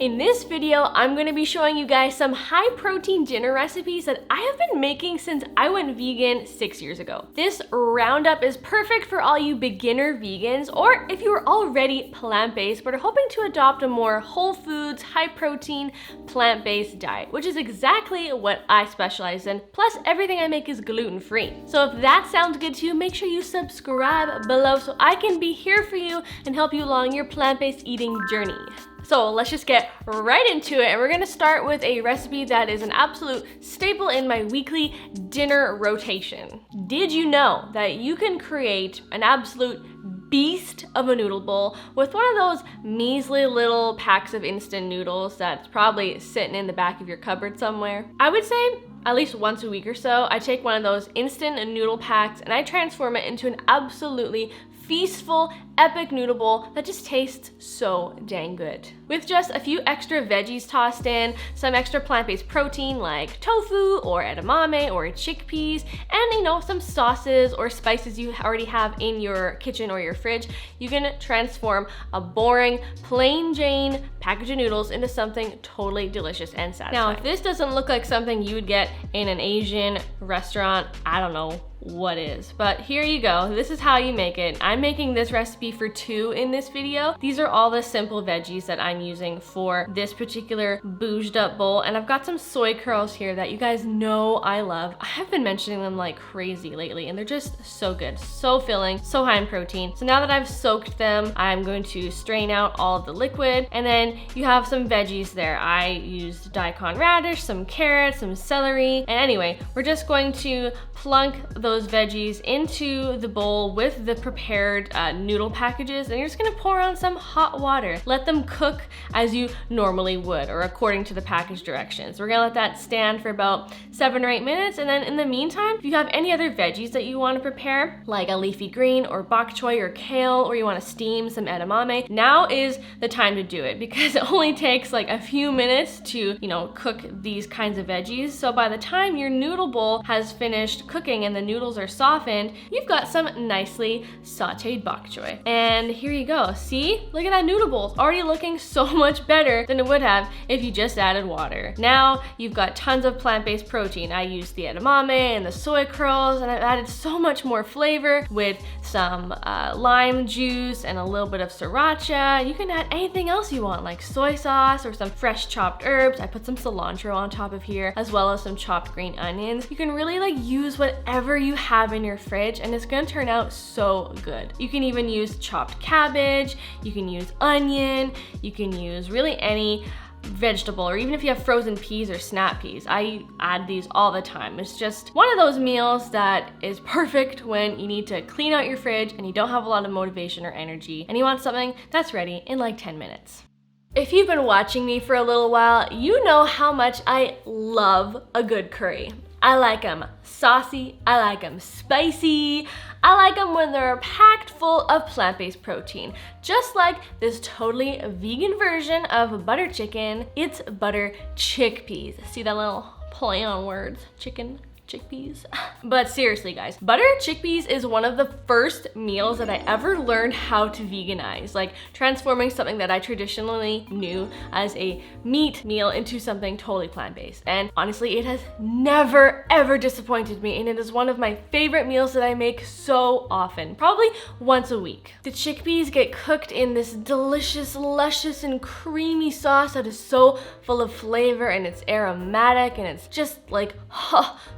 In this video, I'm gonna be showing you guys some high protein dinner recipes that I have been making since I went vegan 6 years ago. This roundup is perfect for all you beginner vegans, or if you are already plant-based but are hoping to adopt a more whole foods, high protein, plant-based diet, which is exactly what I specialize in. Plus, everything I make is gluten-free. So if that sounds good to you, make sure you subscribe below so I can be here for you and help you along your plant-based eating journey. So let's just get right into it, and we're gonna start with a recipe that is an absolute staple in my weekly dinner rotation. Did you know that you can create an absolute beast of a noodle bowl with one of those measly little packs of instant noodles that's probably sitting in the back of your cupboard somewhere? I would say at least once a week or so, I take one of those instant noodle packs and I transform it into an absolutely feastful, epic noodle bowl that just tastes so dang good. With just a few extra veggies tossed in, some extra plant-based protein like tofu or edamame or chickpeas, and some sauces or spices you already have in your kitchen or your fridge, you can transform a boring, plain Jane package of noodles into something totally delicious and satisfying. Now, if this doesn't look like something you would get in an Asian restaurant, I don't know what is, but here you go. This is how you make it. I'm making this recipe for 2 in this video. These are all the simple veggies that I'm using for this particular bouged up bowl, and I've got some soy curls here that you guys know I love. I have been mentioning them like crazy lately, and they're just so good, so filling, so high in protein. So now that I've soaked them, I'm going to strain out all of the liquid, and then you have some veggies there. I used daikon radish, some carrots, some celery, and anyway, we're just going to plunk those veggies into the bowl with the prepared noodle packages, and you're just gonna pour on some hot water. Let them cook as you normally would, or according to the package directions. We're gonna let that stand for about 7 or 8 minutes, and then in the meantime, if you have any other veggies that you wanna prepare, like a leafy green or bok choy or kale, or you wanna steam some edamame, now is the time to do it, because it only takes like a few minutes to, cook these kinds of veggies. So by the time your noodle bowl has finished cooking and the noodles are softened, you've got some nicely sauteed bok choy. And here you go. See? Look at that noodle bowl. It's already looking so much better than it would have if you just added water. Now you've got tons of plant-based protein. I used the edamame and the soy curls, and I've added so much more flavor with some lime juice and a little bit of sriracha. You can add anything else you want, like soy sauce or some fresh chopped herbs. I put some cilantro on top of here, as well as some chopped green onions. You can really use whatever you have in your fridge, and it's gonna turn out so good. You can even use chopped cabbage, you can use onion, you can use really any vegetable, or even if you have frozen peas or snap peas. I add these all the time. It's just one of those meals that is perfect when you need to clean out your fridge and you don't have a lot of motivation or energy, and you want something that's ready in like 10 minutes. If you've been watching me for a little while, you know how much I love a good curry. I like them saucy, I like them spicy, I like them when they're packed full of plant-based protein. Just like this totally vegan version of butter chicken, it's butter chickpeas. See that little play on words? Chicken, chickpeas. But seriously guys, butter chickpeas is one of the first meals that I ever learned how to veganize, like transforming something that I traditionally knew as a meat meal into something totally plant-based. And honestly, it has never ever disappointed me, and it is one of my favorite meals that I make so often, probably once a week. The chickpeas get cooked in this delicious, luscious, and creamy sauce that is so full of flavor, and it's aromatic, and it's just like,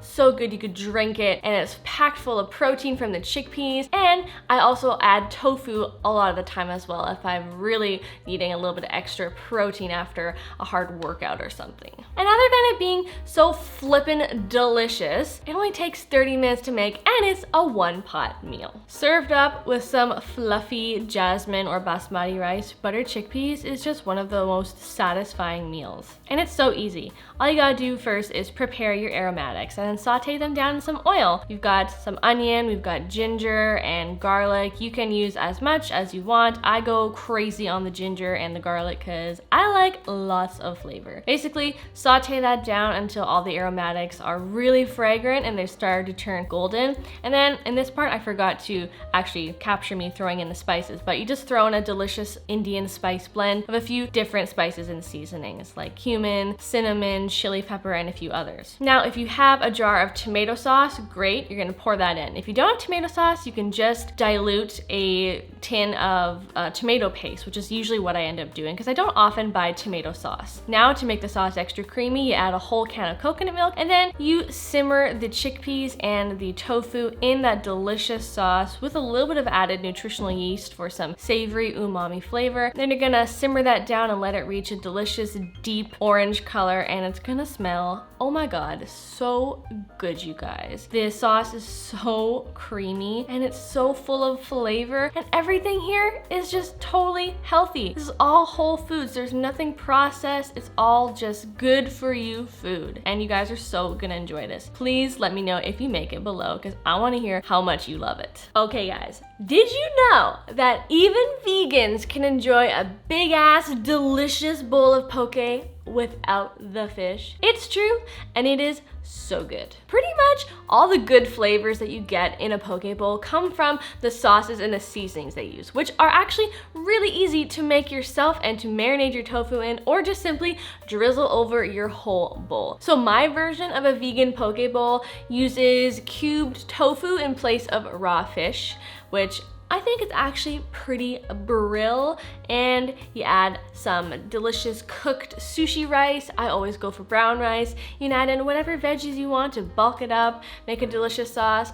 so good you could drink it, and it's packed full of protein from the chickpeas. And I also add tofu a lot of the time as well if I'm really needing a little bit of extra protein after a hard workout or something. And other than it being so flippin' delicious, it only takes 30 minutes to make, and it's a one-pot meal. Served up with some fluffy jasmine or basmati rice, butter chickpeas is just one of the most satisfying meals. And it's so easy. All you gotta do first is prepare your aromatics, and then saute them down in some oil. We've got some onion, we've got ginger and garlic. You can use as much as you want. I go crazy on the ginger and the garlic because I like lots of flavor. Basically, saute that down until all the aromatics are really fragrant and they've started to turn golden. And then in this part, I forgot to actually capture me throwing in the spices, but you just throw in a delicious Indian spice blend of a few different spices and seasonings like cumin, cinnamon, chili pepper, and a few others. Now, if you have a jar of tomato sauce, great, you're gonna pour that in. If you don't have tomato sauce, you can just dilute a tin of tomato paste, which is usually what I end up doing because I don't often buy tomato sauce. Now, to make the sauce extra creamy, you add a whole can of coconut milk, and then you simmer the chickpeas and the tofu in that delicious sauce with a little bit of added nutritional yeast for some savory umami flavor. Then you're gonna simmer that down and let it reach a delicious deep orange color, and it's gonna smell, oh my god, so good, you guys. This sauce is so creamy and it's so full of flavor, and everything here is just totally healthy. This is all whole foods. There's nothing processed. It's all just good for you food, and you guys are so gonna enjoy this. Please let me know if you make it below because I want to hear how much you love it. Okay guys, did you know that even vegans can enjoy a big ass delicious bowl of poke without the fish? It's true, and it is so good. Pretty much all the good flavors that you get in a poke bowl come from the sauces and the seasonings they use, which are actually really easy to make yourself and to marinate your tofu in, or just simply drizzle over your whole bowl. So my version of a vegan poke bowl uses cubed tofu in place of raw fish, which I think it's actually pretty brill, and you add some delicious cooked sushi rice. I always go for brown rice. You can add in whatever veggies you want to bulk it up, make a delicious sauce.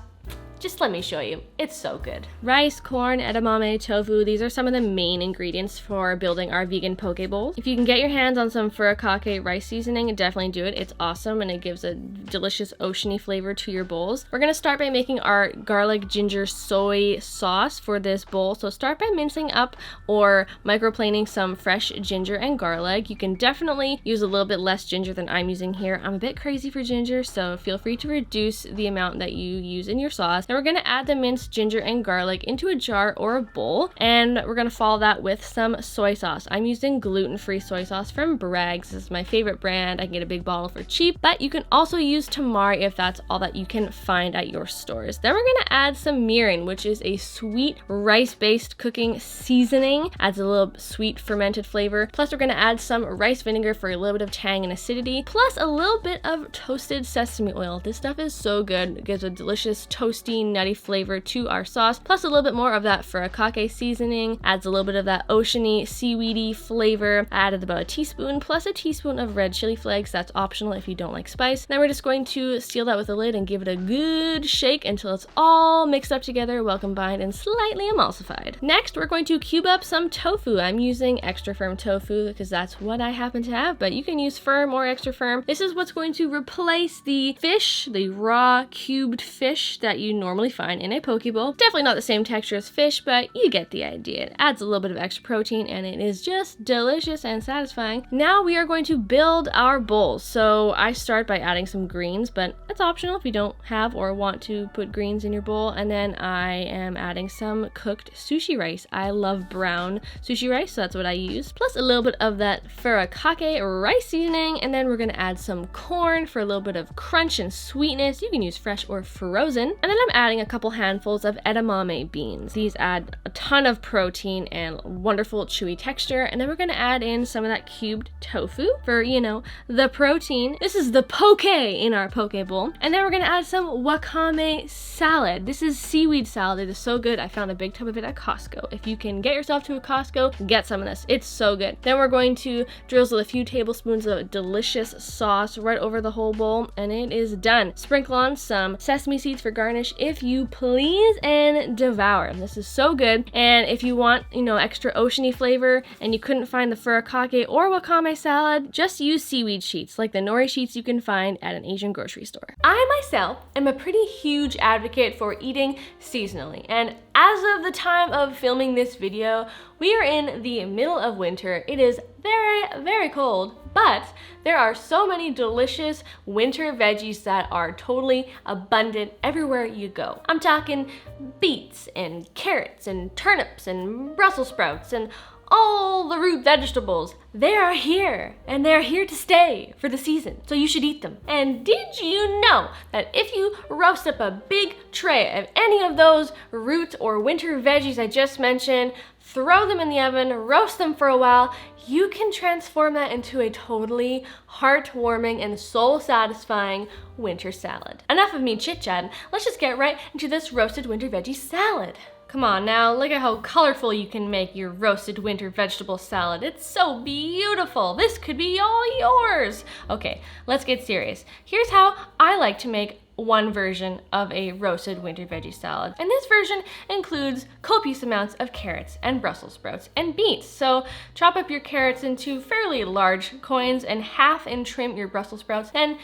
Just let me show you. It's so good. Rice, corn, edamame, tofu, these are some of the main ingredients for building our vegan poke bowls. If you can get your hands on some furikake rice seasoning, definitely do it. It's awesome and it gives a delicious oceany flavor to your bowls. We're gonna start by making our garlic ginger soy sauce for this bowl. So start by mincing up or microplaning some fresh ginger and garlic. You can definitely use a little bit less ginger than I'm using here. I'm a bit crazy for ginger, so feel free to reduce the amount that you use in your sauce. Then we're gonna add the minced ginger and garlic into a jar or a bowl, and we're gonna follow that with some soy sauce. I'm using gluten-free soy sauce from Bragg's. This is my favorite brand. I can get a big bottle for cheap, but you can also use tamari if that's all that you can find at your stores. Then we're gonna add some mirin, which is a sweet rice-based cooking seasoning. Adds a little sweet fermented flavor. Plus we're gonna add some rice vinegar for a little bit of tang and acidity, plus a little bit of toasted sesame oil. This stuff is so good. It gives a delicious toasty, nutty flavor to our sauce, plus a little bit more of that furikake seasoning. Adds a little bit of that oceany, seaweedy flavor. I added about a teaspoon, plus a teaspoon of red chili flakes. That's optional if you don't like spice. Then we're just going to seal that with a lid and give it a good shake until it's all mixed up together, well combined, and slightly emulsified. Next, we're going to cube up some tofu. I'm using extra firm tofu because that's what I happen to have, but you can use firm or extra firm. This is what's going to replace the fish, the raw cubed fish that you normally find in a poke bowl. Definitely not the same texture as fish, but you get the idea. It adds a little bit of extra protein and it is just delicious and satisfying. Now we are going to build our bowl. So I start by adding some greens, but it's optional if you don't have or want to put greens in your bowl. And then I am adding some cooked sushi rice. I love brown sushi rice, so that's what I use. Plus a little bit of that furikake rice seasoning, and then we're gonna add some corn for a little bit of crunch and sweetness. You can use fresh or frozen. And then I'm adding a couple handfuls of edamame beans. These add a ton of protein and wonderful chewy texture. And then we're gonna add in some of that cubed tofu for, you know, the protein. This is the poke in our poke bowl. And then we're gonna add some wakame salad. This is seaweed salad. It is so good. I found a big tub of it at Costco. If you can get yourself to a Costco, get some of this. It's so good. Then we're going to drizzle a few tablespoons of delicious sauce right over the whole bowl, and it is done. Sprinkle on some sesame seeds for garnish if you please, and devour. This is so good. And if you want, you know, extra oceany flavor and you couldn't find the furikake or wakame salad, just use seaweed sheets like the nori sheets you can find at an Asian grocery store. I myself am a pretty huge advocate for eating seasonally, and as of the time of filming this video, we are in the middle of winter. It is very, very cold, But there are so many delicious winter veggies that are totally abundant everywhere you go. I'm talking beets and carrots and turnips and Brussels sprouts and all the root vegetables. They are here, and they're here to stay for the season, so you should eat them. And did you know that if you roast up a big tray of any of those root or winter veggies I just mentioned, throw them in the oven, roast them for a while, you can transform that into a totally heartwarming and soul-satisfying winter salad. Enough of me chit-chatting, let's just get right into this roasted winter veggie salad. Come on now, look at how colorful you can make your roasted winter vegetable salad. It's so beautiful. This could be all yours. Okay, let's get serious. Here's how I like to make one version of a roasted winter veggie salad. And this version includes copious amounts of carrots and Brussels sprouts and beets. So chop up your carrots into fairly large coins and half and trim your Brussels sprouts. Then,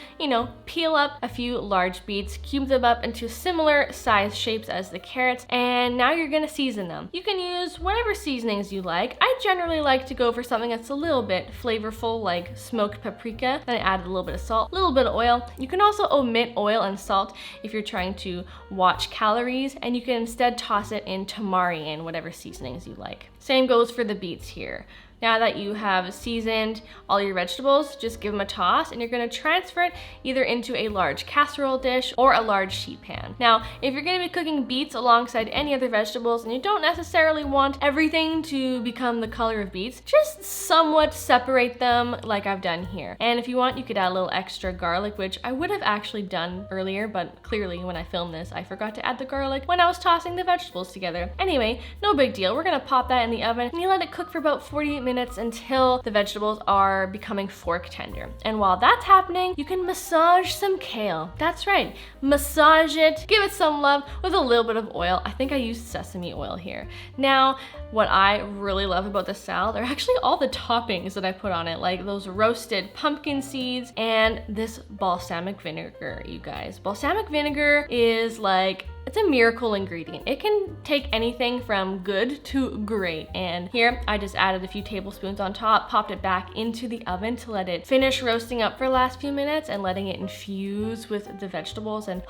peel up a few large beets, cube them up into similar size shapes as the carrots, and now you're gonna season them. You can use whatever seasonings you like. I generally like to go for something that's a little bit flavorful, like smoked paprika. Then I add a little bit of salt, a little bit of oil. You can also omit oil and salt if you're trying to watch calories, and you can instead toss it in tamari and whatever seasonings you like. Same goes for the beets here. Now that you have seasoned all your vegetables, just give them a toss, and you're gonna transfer it either into a large casserole dish or a large sheet pan. Now, if you're gonna be cooking beets alongside any other vegetables and you don't necessarily want everything to become the color of beets, just somewhat separate them like I've done here. And if you want, you could add a little extra garlic, which I would have actually done earlier, but clearly when I filmed this, I forgot to add the garlic when I was tossing the vegetables together. Anyway, no big deal. We're gonna pop that in the oven and you let it cook for about 48 minutes until the vegetables are becoming fork tender. And while that's happening, you can massage some kale. That's right, massage it, give it some love with a little bit of oil. I think I used sesame oil here. Now, what I really love about this salad are actually all the toppings that I put on it, like those roasted pumpkin seeds and this balsamic vinegar, you guys. Balsamic vinegar is like, it's a miracle ingredient. It can take anything from good to great. And here I just added a few tablespoons on top, popped it back into the oven to let it finish roasting up for the last few minutes and letting it infuse with the vegetables, and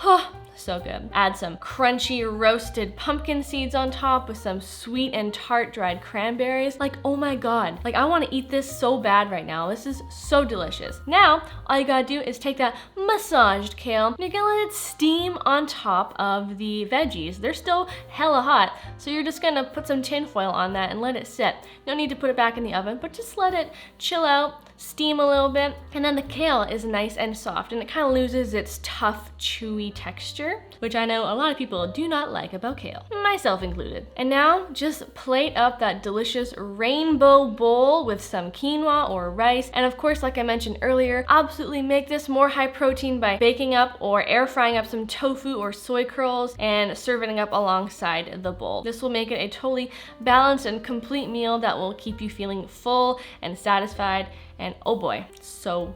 so good. Add some crunchy roasted pumpkin seeds on top with some sweet and tart dried cranberries. Like, oh my God, like I want to eat this so bad right now. This is so delicious. Now, all you gotta do is take that massaged kale and you're gonna let it steam on top of the veggies. They're still hella hot, so you're just gonna put some tin foil on that and let it sit. No need to put it back in the oven, but just let it chill out, steam a little bit, and then the kale is nice and soft and it kind of loses its tough, chewy texture, which I know a lot of people do not like about kale, myself included. And now just plate up that delicious rainbow bowl with some quinoa or rice. And of course, like I mentioned earlier, absolutely make this more high protein by baking up or air frying up some tofu or soy curls and serving it up alongside the bowl. This will make it a totally balanced and complete meal that will keep you feeling full and satisfied. And oh boy, so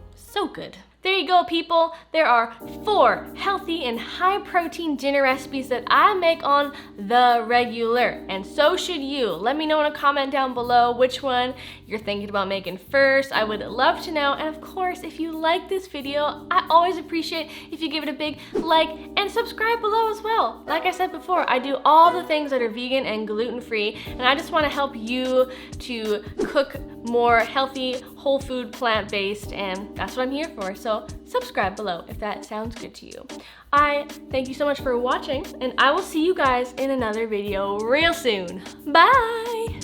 good. There you go, people. There are 4 healthy and high protein dinner recipes that I make on the regular, and so should you. Let me know in a comment down below which one you're thinking about making first. I would love to know. And of course, if you like this video, I always appreciate if you give it a big like and subscribe below as well. Like I said before, I do all the things that are vegan and gluten-free, and I just want to help you to cook more healthy, whole food, plant-based, and that's what I'm here for. So subscribe below if that sounds good to you. I thank you so much for watching, and I will see you guys in another video real soon. Bye!